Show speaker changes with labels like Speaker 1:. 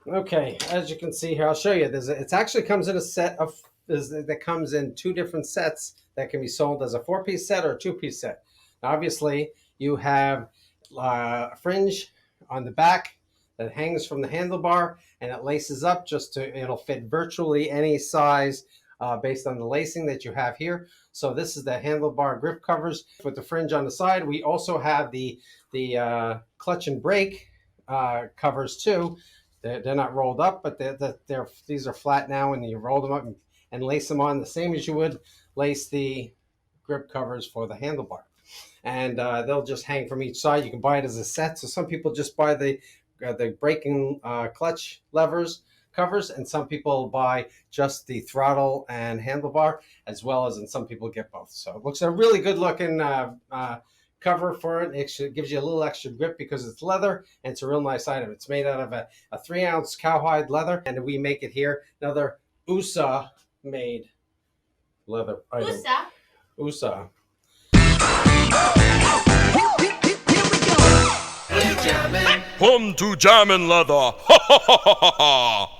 Speaker 1: Okay, as you can see here, I'll show you. It actually comes in a set of that comes in two different sets that can be sold as a 4-piece set or a 2-piece set. Now, obviously, you have a fringe on the back that hangs from the handlebar and it laces up it'll fit virtually any size based on the lacing that you have here. So this is the handlebar grip covers with the fringe on the side. We also have the clutch and brake covers too. They're not rolled up, but these are flat now, and you roll them up and lace them on the same as you would lace the grip covers for the handlebar. And they'll just hang from each side. You can buy it as a set. So some people just buy the brake and clutch levers covers, and some people buy just the throttle and handlebar, as well as, and some people get both. So it looks a really good looking cover for it. It gives you a little extra grip because it's leather, and it's a real nice item. It's made out of a 3-ounce cowhide leather, and we make it here. Another USA made leather item. USA.
Speaker 2: Come to Jamin Leather. Ha ha ha ha ha.